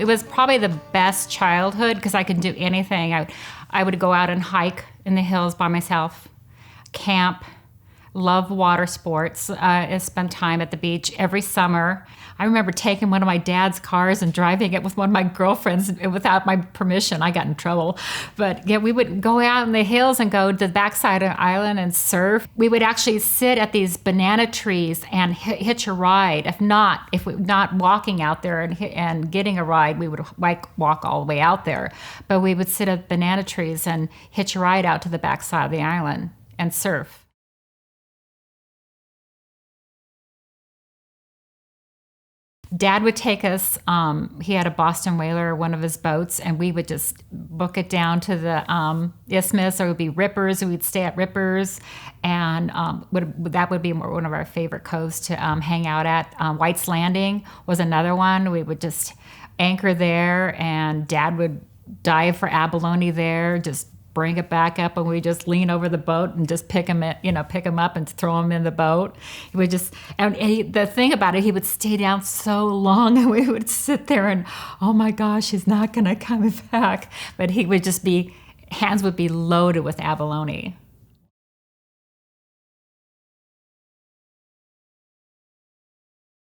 It was probably the best childhood because I could do anything. I would go out and hike in the hills by myself, camp, love water sports, spend time at the beach every summer. I remember taking one of my dad's cars and driving it with one of my girlfriends without my permission. I got in trouble. But yeah, we would go out in the hills and go to the backside of the island and surf. We would actually sit at these banana trees and hitch a ride. If we're not walking out there and getting a ride, we would walk all the way out there. But we would sit at banana trees and hitch a ride out to the backside of the island and surf. Dad would take us, he had a Boston whaler, one of his boats, and we would just book it down to the isthmus, or it would be Rippers. We'd stay at Rippers, and that would be one of our favorite coves to hang out at. White's Landing was another one. We would just anchor there, and Dad would dive for abalone there, just bring it back up, and we just lean over the boat and just pick him up and throw him in the boat. He would just, the thing about it, he would stay down so long, and we would sit there and, oh my gosh, he's not gonna come back. But he would just hands would be loaded with abalone.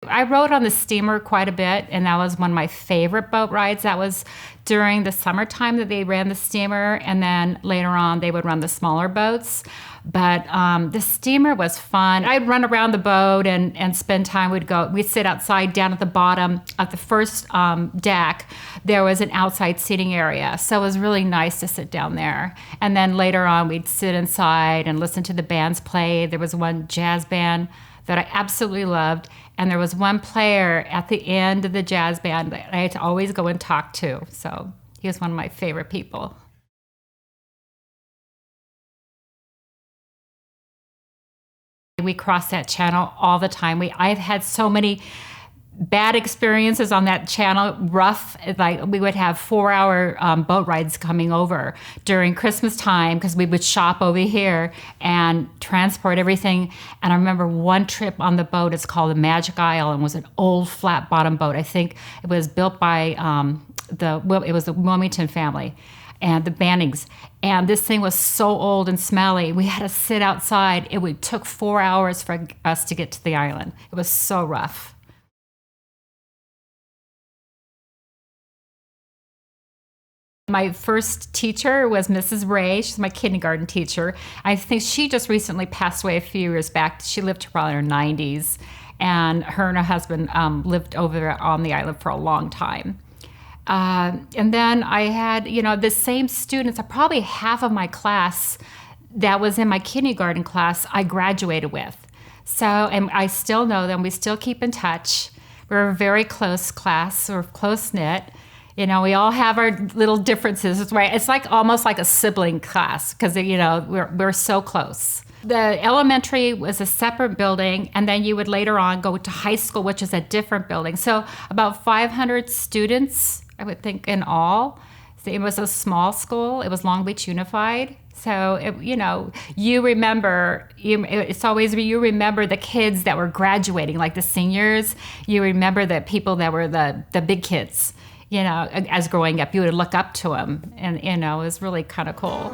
I rode on the steamer quite a bit, and that was one of my favorite boat rides. That was during the summertime that they ran the steamer, and then later on they would run the smaller boats. But the steamer was fun. I'd run around the boat and spend time. We'd sit outside down at the bottom of the first deck. There was an outside seating area, so it was really nice to sit down there. And then later on we'd sit inside and listen to the bands play. There was one jazz band that I absolutely loved. And there was one player at the end of the jazz band that I had to always go and talk to. So he was one of my favorite people. We crossed that channel all the time. I've had so many bad experiences on that channel, rough. Like we would have 4-hour boat rides coming over during Christmas time because we would shop over here and transport everything. And I remember one trip on the boat, it's called the Magic Isle, and was an old flat bottom boat. I think it was built by it was the Wilmington family and the Bannings. And this thing was so old and smelly, we had to sit outside. It took 4 hours for us to get to the island. It was so rough. My first teacher was Mrs. Ray. She's my kindergarten teacher. I think she just recently passed away a few years back. She lived to probably her 90s, and her husband lived over there on the island for a long time. And then I had, the same students, probably half of my class that was in my kindergarten class, I graduated with. So, and I still know them. We still keep in touch. We're a very close class. We're close-knit. We all have our little differences. It's right. It's almost like a sibling class because we're so close. The elementary was a separate building, and then you would later on go to high school, which is a different building. So about 500 students, I would think, in all. So it was a small school. It was Long Beach Unified. So you remember. It's always you remember the kids that were graduating, like the seniors. You remember the people that were the big kids. As growing up, you would look up to them, and it was really kind of cool.